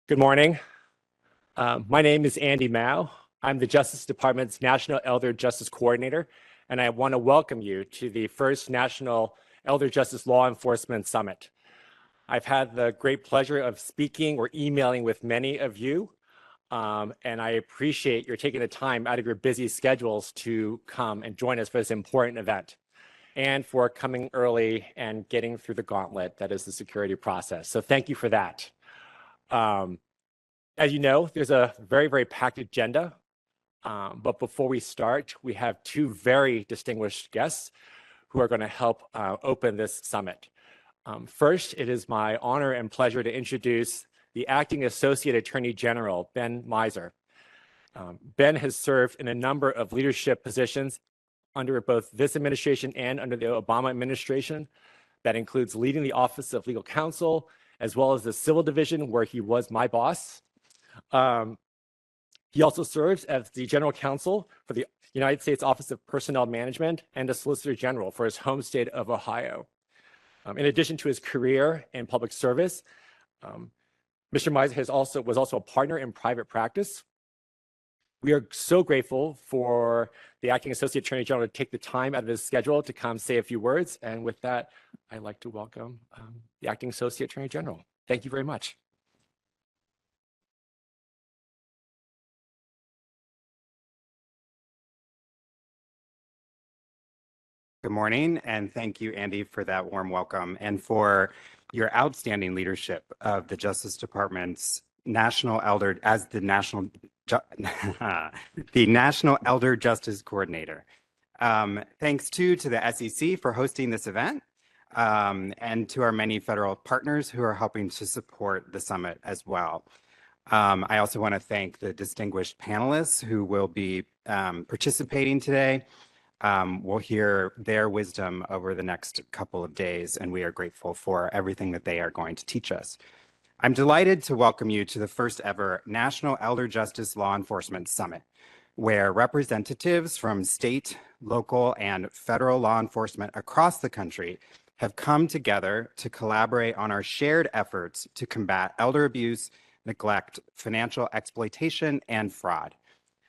Good morning. My name is Andy Mao. I'm the Justice Department's National Elder Justice Coordinator, and I want to welcome you to the first National Elder Justice Law Enforcement Summit. I've had the great pleasure of speaking or emailing with many of you, and I appreciate your taking the time out of your busy schedules to come and join us for this important event, and for coming early and getting through the gauntlet that is the security process. So thank you for that. As you know, there's a very, very packed agenda. But before we start, we have two very distinguished guests who are going to help open this summit. First, it is my honor and pleasure to introduce the Acting Associate Attorney General, Ben Meiser. Ben has served in a number of leadership positions under both this administration and under the Obama administration. That includes leading the Office of Legal Counsel, as well as the Civil Division, where he was my boss. He also serves as the General Counsel for the United States Office of Personnel Management and the Solicitor General for his home state of Ohio. In addition to his career in public service, Mr. Meiser was also a partner in private practice. We are so grateful for the Acting Associate Attorney General to take the time out of his schedule to come say a few words. And with that, I'd like to welcome the Acting Associate Attorney General. Thank you very much. Good morning, and thank you, Andy, for that warm welcome and for your outstanding leadership of the Justice Department's National Elder Justice Coordinator. Thanks too to the SEC for hosting this event, and to our many federal partners who are helping to support the summit as well. I also want to thank the distinguished panelists who will be participating today. We'll hear their wisdom over the next couple of days, and we are grateful for everything that they are going to teach us. I'm delighted to welcome you to the first ever National Elder Justice Law Enforcement Summit, where representatives from state, local, and federal law enforcement across the country have come together to collaborate on our shared efforts to combat elder abuse, neglect, financial exploitation, and fraud.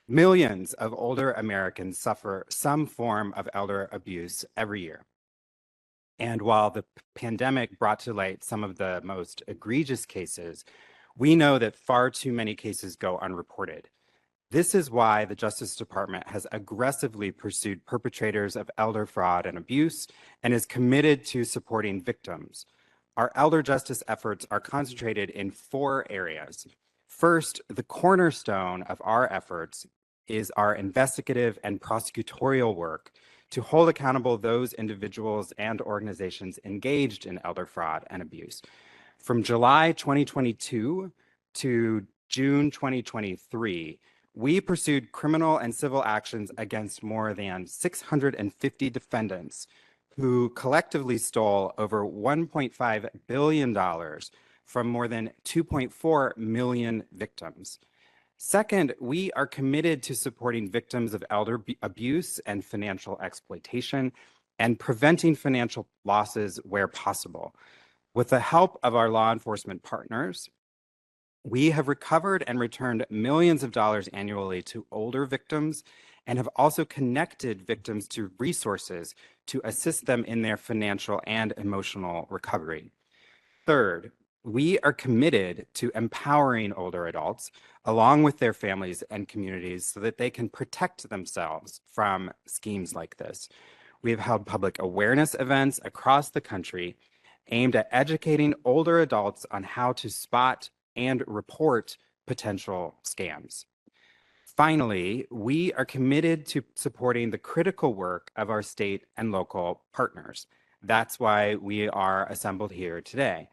Millions of older Americans suffer some form of elder abuse every year. And while the pandemic brought to light some of the most egregious cases, we know that far too many cases go unreported. This is why the Justice Department has aggressively pursued perpetrators of elder fraud and abuse and is committed to supporting victims. Our elder justice efforts are concentrated in 4 areas. First, the cornerstone of our efforts is our investigative and prosecutorial work to hold accountable those individuals and organizations engaged in elder fraud and abuse. From July 2022 to June 2023, we pursued criminal and civil actions against more than 650 defendants who collectively stole over $1.5 billion from more than 2.4 million victims. Second, we are committed to supporting victims of elder abuse and financial exploitation and preventing financial losses where possible. With the help of our law enforcement partners, we have recovered and returned millions of dollars annually to older victims and have also connected victims to resources to assist them in their financial and emotional recovery. Third, we are committed to empowering older adults along with their families and communities so that they can protect themselves from schemes like this. We have held public awareness events across the country aimed at educating older adults on how to spot and report potential scams. Finally, we are committed to supporting the critical work of our state and local partners. That's why we are assembled here today.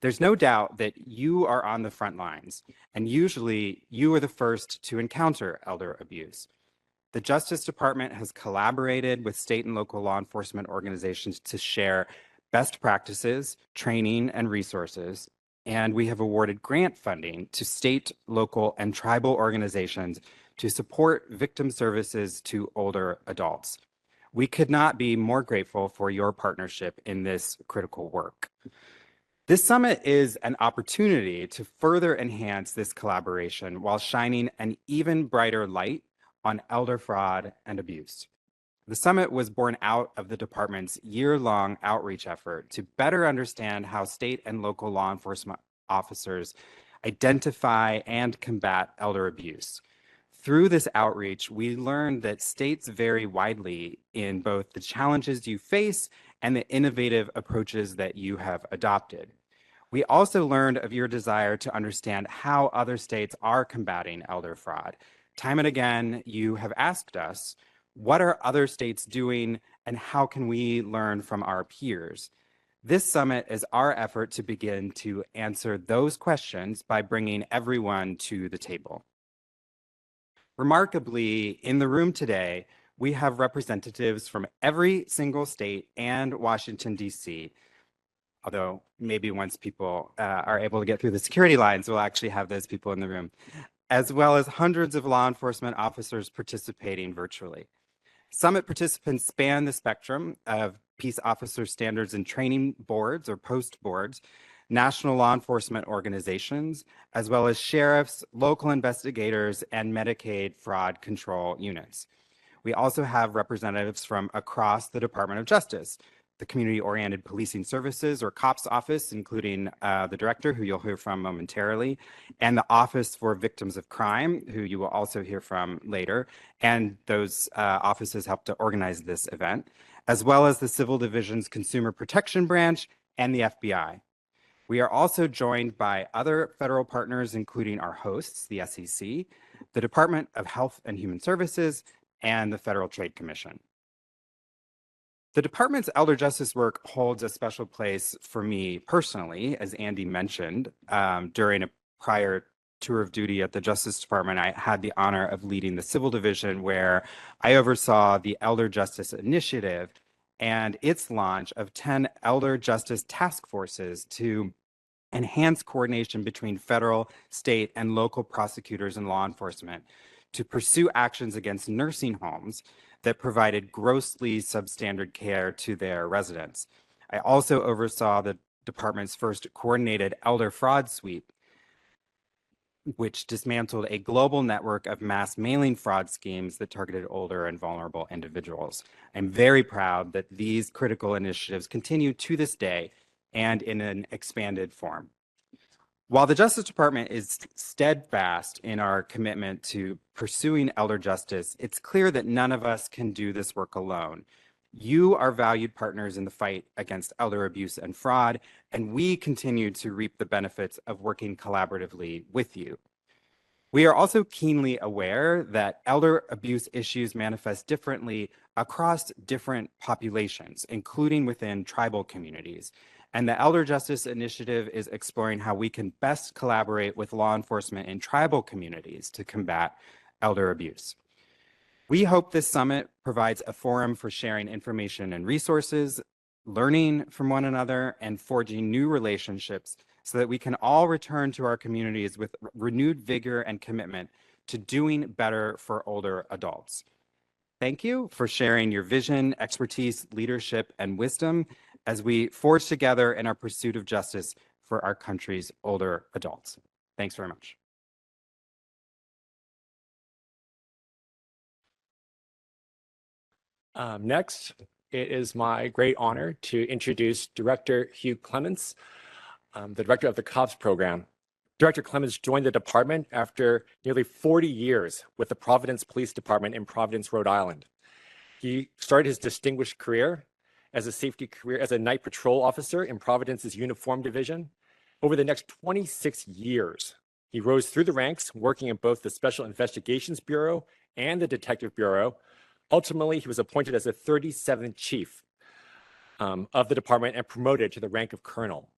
There's no doubt that you are on the front lines, and usually you are the first to encounter elder abuse. The Justice Department has collaborated with state and local law enforcement organizations to share best practices, training, and resources, and we have awarded grant funding to state, local, and tribal organizations to support victim services to older adults. We could not be more grateful for your partnership in this critical work. This summit is an opportunity to further enhance this collaboration while shining an even brighter light on elder fraud and abuse. The summit was born out of the department's year-long outreach effort to better understand how state and local law enforcement officers identify and combat elder abuse. Through this outreach, we learned that states vary widely in both the challenges you face and the innovative approaches that you have adopted. We also learned of your desire to understand how other states are combating elder fraud. Time and again, you have asked us, what are other states doing and how can we learn from our peers? This summit is our effort to begin to answer those questions by bringing everyone to the table. Remarkably, in the room today, we have representatives from every single state and Washington, D.C., although maybe once people are able to get through the security lines, we'll actually have those people in the room, as well as hundreds of law enforcement officers participating virtually. Summit participants span the spectrum of peace officer standards and training boards or post boards, national law enforcement organizations, as well as sheriffs, local investigators, and Medicaid fraud control units. We also have representatives from across the Department of Justice, the Community-Oriented Policing Services, or COPS office, including the director, who you'll hear from momentarily, and the Office for Victims of Crime, who you will also hear from later. And those offices helped to organize this event, as well as the Civil Division's Consumer Protection Branch and the FBI. We are also joined by other federal partners, including our hosts, the SEC, the Department of Health and Human Services, and the Federal Trade Commission. The department's elder justice work holds a special place for me personally, as Andy mentioned. During a prior tour of duty at the Justice Department, I had the honor of leading the Civil Division, where I oversaw the Elder Justice Initiative and its launch of 10 elder justice task forces to enhance coordination between federal, state, and local prosecutors and law enforcement to pursue actions against nursing homes that provided grossly substandard care to their residents. I also oversaw the department's first coordinated elder fraud sweep, which dismantled a global network of mass mailing fraud schemes that targeted older and vulnerable individuals. I'm very proud that these critical initiatives continue to this day and in an expanded form. While the Justice Department is steadfast in our commitment to pursuing elder justice, it's clear that none of us can do this work alone. You are valued partners in the fight against elder abuse and fraud, and we continue to reap the benefits of working collaboratively with you. We are also keenly aware that elder abuse issues manifest differently across different populations, including within tribal communities. And the Elder Justice Initiative is exploring how we can best collaborate with law enforcement in tribal communities to combat elder abuse. We hope this summit provides a forum for sharing information and resources, learning from one another, and forging new relationships so that we can all return to our communities with renewed vigor and commitment to doing better for older adults. Thank you for sharing your vision, expertise, leadership, and wisdom as we forge together in our pursuit of justice for our country's older adults. Thanks very much. Next, it is my great honor to introduce Director Hugh Clements, the director of the COPS program. Director Clements joined the department after nearly 40 years with the Providence Police Department in Providence, Rhode Island. He started his distinguished career as a night patrol officer in Providence's Uniform Division. Over the next 26 years, he rose through the ranks, working in both the Special Investigations Bureau and the Detective Bureau. Ultimately, he was appointed as the 37th chief of the department and promoted to the rank of colonel.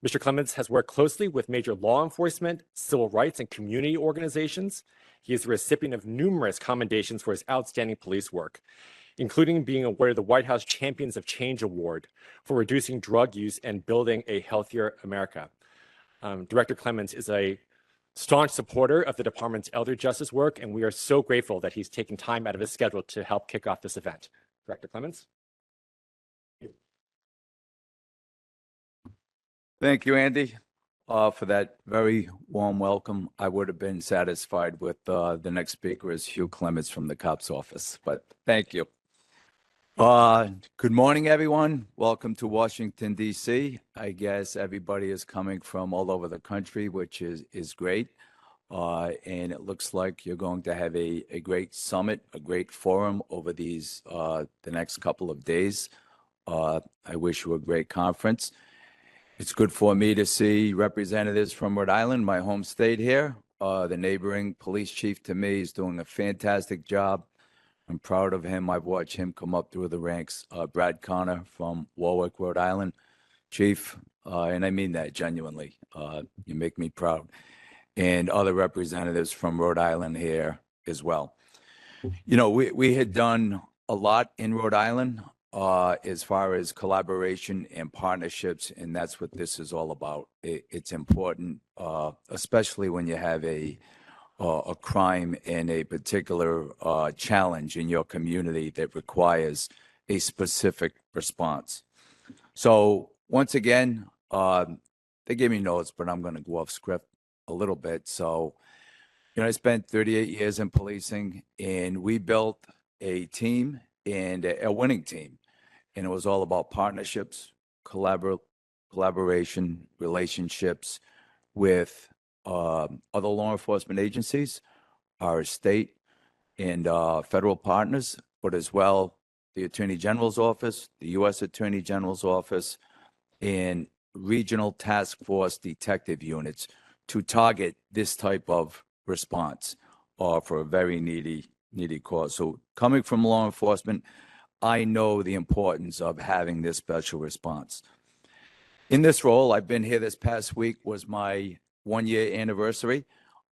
Mr. Clements has worked closely with major law enforcement, civil rights, and community organizations. He is the recipient of numerous commendations for his outstanding police work, including being awarded the White House Champions of Change Award for reducing drug use and building a healthier America. Director Clements is a staunch supporter of the department's elder justice work, and we are so grateful that he's taken time out of his schedule to help kick off this event. Director Clements. Thank you, Andy, for that very warm welcome. I would have been satisfied with the next speaker is Hugh Clements from the COPS office, but thank you. Good morning, everyone. Welcome to Washington, D.C. I guess everybody is coming from all over the country, which is great. And it looks like you're going to have a great summit, a great forum over these the next couple of days. I wish you a great conference. It's good for me to see representatives from Rhode Island, my home state here. The neighboring police chief to me is doing a fantastic job. I'm proud of him. I've watched him come up through the ranks. Brad Connor from Warwick, Rhode Island. Chief, and I mean that genuinely. You make me proud. And other representatives from Rhode Island here as well. You know, we had done a lot in Rhode Island as far as collaboration and partnerships, and that's what this is all about. It's important, especially when you have a crime and a particular challenge in your community that requires a specific response. So once again, they gave me notes, but I'm going to go off script a little bit. So, you know, I spent 38 years in policing, and we built a team and a winning team. And it was all about partnerships, collaboration, relationships with other law enforcement agencies, our state and federal partners, but as well the Attorney General's office, the U.S. Attorney General's office, and regional task force detective units to target this type of response for a very needy cause. So coming from law enforcement, I know the importance of having this special response. In this role, I've been here this past week was my 1-year anniversary,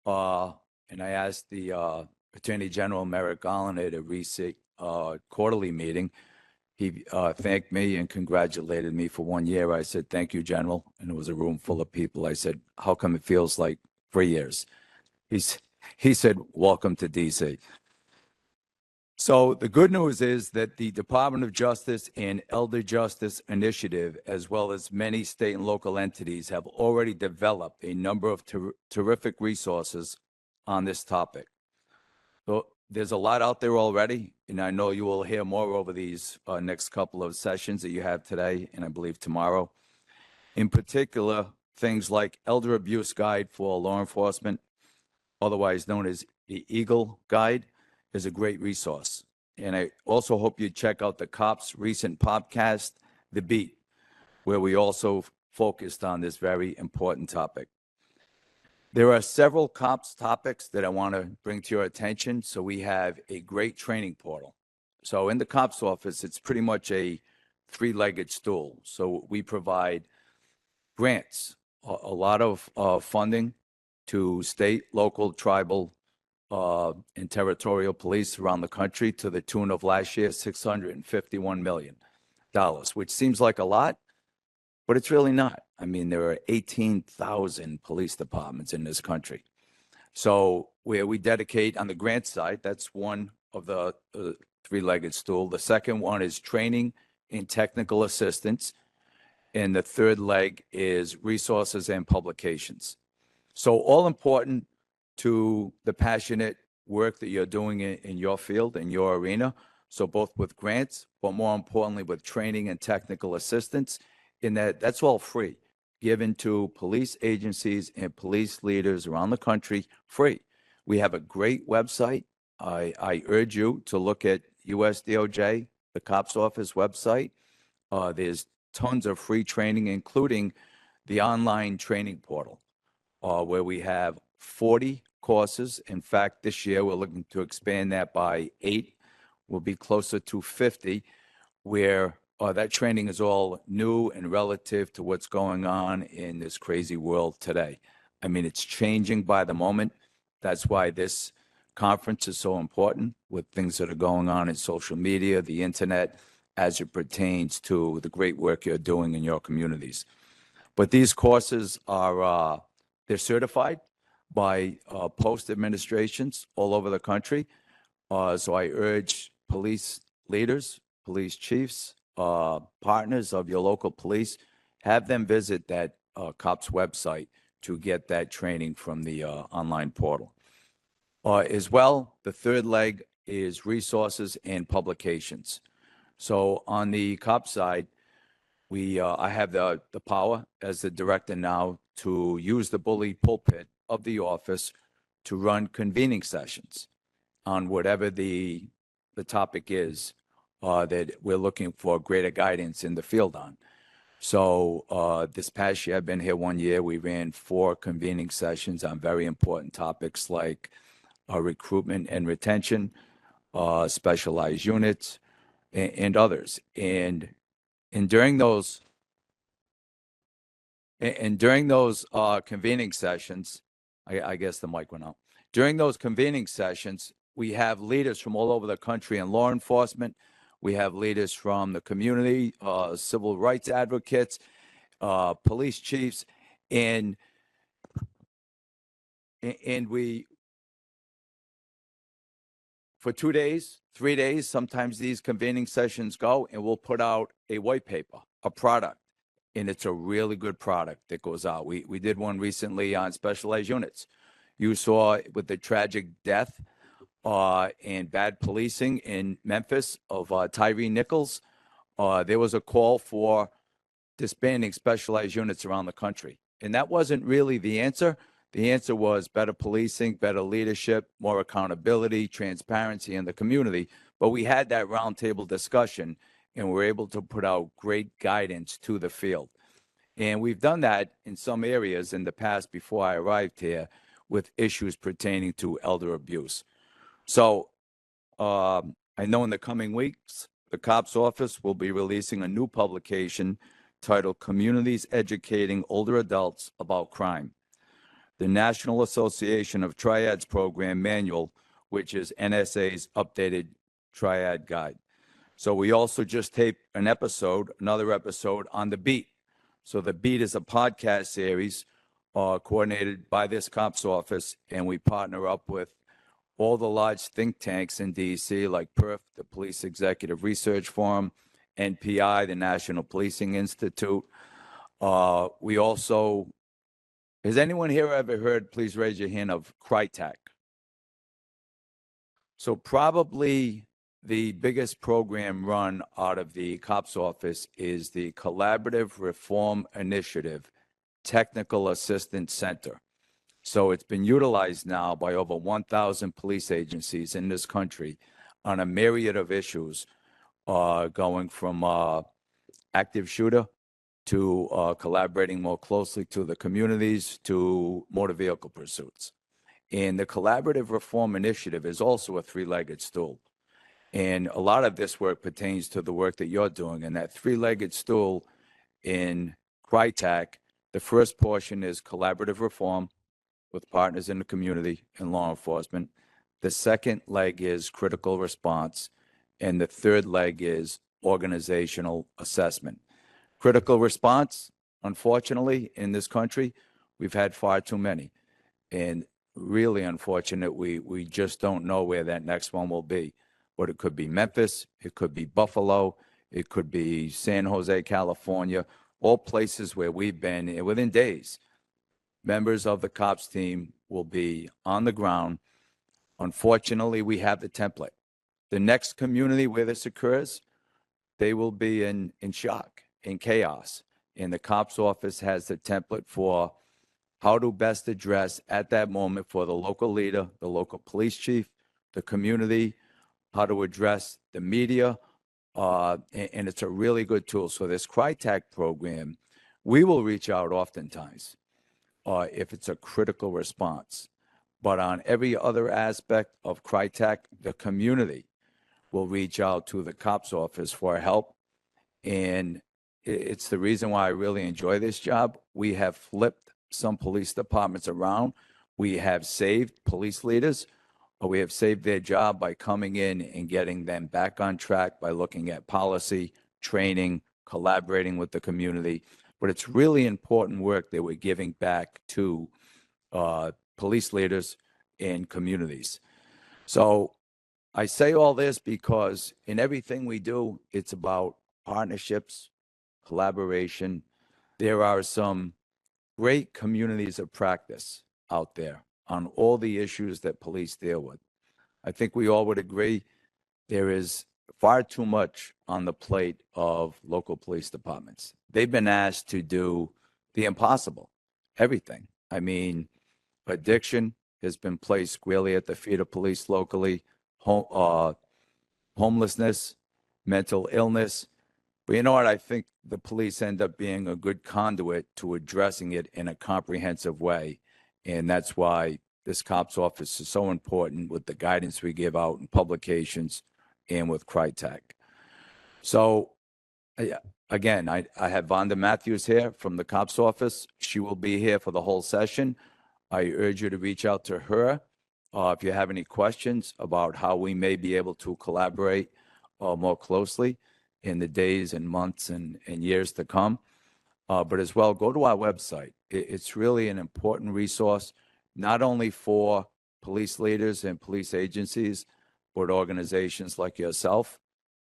and I asked the Attorney General Merrick Garland at a recent quarterly meeting. He thanked me and congratulated me for 1 year. I said, "Thank you, General." And it was a room full of people. I said, "How come it feels like 3 years?" He said, "Welcome to DC." So the good news is that the Department of Justice and Elder Justice Initiative, as well as many state and local entities, have already developed a number of terrific resources on this topic. So there's a lot out there already, and I know you will hear more over these next couple of sessions that you have today and I believe tomorrow. In particular, things like Elder Abuse Guide for Law Enforcement, otherwise known as the EAGLE Guide, is a great resource. And I also hope you check out the COPS recent podcast, The Beat, where we also focused on this very important topic. There are several COPS topics that I want to bring to your attention. So we have a great training portal. So in the COPS office, it's pretty much a three-legged stool. So we provide grants, a lot of funding to state, local, tribal, and territorial police around the country to the tune of last year, $651 million, which seems like a lot, but it's really not. I mean, there are 18,000 police departments in this country. So where we dedicate on the grant side, that's one of the three-legged stool. The second one is training and technical assistance. And the third leg is resources and publications. So all important to the passionate work that you're doing in your field, in your arena. So both with grants, but more importantly with training and technical assistance, in that's all free, given to police agencies and police leaders around the country, free. We have a great website. I urge you to look at USDOJ, the COPS office website. There's tons of free training, including the online training portal, where we have 40 courses. In fact, this year we're looking to expand that by 8. We'll be closer to 50, where that training is all new and relative to what's going on in this crazy world today. I mean, it's changing by the moment. That's why this conference is so important, with things that are going on in social media, the internet, as it pertains to the great work you're doing in your communities. But these courses are, they're certified by post administrations all over the country. So I urge police leaders, police chiefs, partners of your local police, have them visit that COPS website to get that training from the online portal. As well, the third leg is resources and publications. So on the COPS side, I have the power as the director now to use the bully pulpit of the office to run convening sessions on whatever the topic is that we're looking for greater guidance in the field on. So this past year, I've been here 1 year, we ran 4 convening sessions on very important topics like recruitment and retention, specialized units, and others. And during those convening sessions, I guess the mic went out. During those convening sessions, we have leaders from all over the country in law enforcement. We have leaders from the community, civil rights advocates, police chiefs, and we, for 2 days, 3 days, sometimes these convening sessions go, and we'll put out a white paper, a product, and it's a really good product that goes out. We did one recently on specialized units. You saw with the tragic death and bad policing in Memphis of Tyree Nichols, there was a call for disbanding specialized units around the country. And that wasn't really the answer. The answer was better policing, better leadership, more accountability, transparency in the community. But we had that roundtable discussion, and we're able to put out great guidance to the field. And we've done that in some areas in the past before I arrived here with issues pertaining to elder abuse. So I know in the coming weeks, the COPS office will be releasing a new publication titled Communities Educating Older Adults About Crime, the National Association of Triads Program Manual, which is NSA's updated triad guide. So we also just taped another episode on The Beat. So The Beat is a podcast series coordinated by this COPS office, and we partner up with all the large think tanks in DC like PERF, the Police Executive Research Forum, NPI, the National Policing Institute. We also, has anyone here ever heard, please raise your hand, of CRITAC? So probably the biggest program run out of the COPS office is the Collaborative Reform Initiative Technical Assistance Center. So it's been utilized now by over 1,000 police agencies in this country on a myriad of issues, going from active shooter to collaborating more closely to the communities to motor vehicle pursuits. And the Collaborative Reform Initiative is also a 3-legged stool. And a lot of this work pertains to the work that you're doing. And that 3-legged stool in CRITAC, the first portion is collaborative reform with partners in the community and law enforcement. The second leg is critical response. And the third leg is organizational assessment. Critical response, unfortunately, in this country, we've had far too many. And really unfortunate, we just don't know where that next one will be. But it could be Memphis, it could be Buffalo, it could be San Jose, California, all places where we've been. And within days, members of the COPS team will be on the ground. Unfortunately, we have the template. The next community where this occurs, they will be in shock, in chaos. And the COPS office has the template for how to best address at that moment for the local leader, the local police chief, the community, how to address the media, and it's a really good tool. So this CRITAC program, we will reach out oftentimes if it's a critical response. But on every other aspect of CRITAC, the community will reach out to the COPS office for help. And it's the reason why I really enjoy this job. We have flipped some police departments around. We have saved police leaders, or we have saved their job by coming in and getting them back on track by looking at policy, training, collaborating with the community. But it's really important work that we're giving back to police leaders and communities. So I say all this because in everything we do, it's about partnerships, collaboration. There are some great communities of practice out there on all the issues that police deal with. I think we all would agree there is far too much on the plate of local police departments. They've been asked to do the impossible, everything. I mean, addiction has been placed squarely at the feet of police locally, homelessness, mental illness. But you know what? I think the police end up being a good conduit to addressing it in a comprehensive way. And that's why this COPS office is so important with the guidance we give out in publications and with CRITEC. So again, I have Vonda Matthews here from the COPS office. She will be here for the whole session. I urge you to reach out to her if you have any questions about how we may be able to collaborate more closely in the days and months and years to come. But as well, go to our website. It's really an important resource, not only for police leaders and police agencies, but organizations like yourself.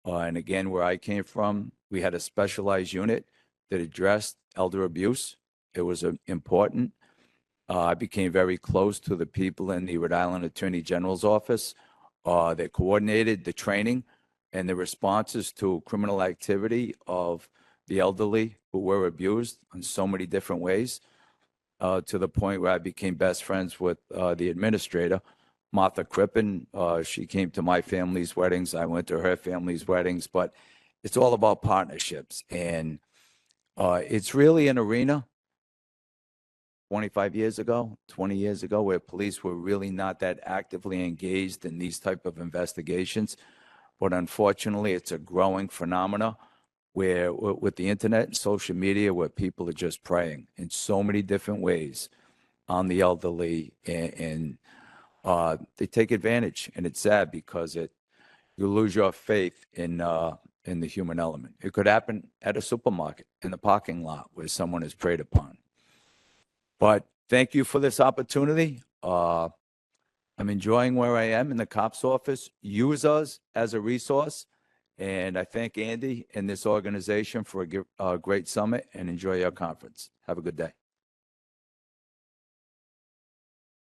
And again, where I came from, we had a specialized unit that addressed elder abuse. It was important. I became very close to the people in the Rhode Island Attorney General's office that coordinated the training and the responses to criminal activity of the elderly who were abused in so many different ways, to the point where I became best friends with the administrator, Martha Crippen. She came to my family's weddings. I went to her family's weddings. But it's all about partnerships. And it's really an arena 25 years ago, 20 years ago, where police were really not that actively engaged in these type of investigations. But unfortunately, it's a growing phenomena where with the internet and social media, where people are just preying in so many different ways on the elderly, and they take advantage. And it's sad because you lose your faith in the human element. It could happen at a supermarket, in the parking lot, where someone is preyed upon. But thank you for this opportunity. I'm enjoying where I am in the COPS office. Use us as a resource. And I thank Andy and this organization for a great summit, and enjoy your conference. Have a good day.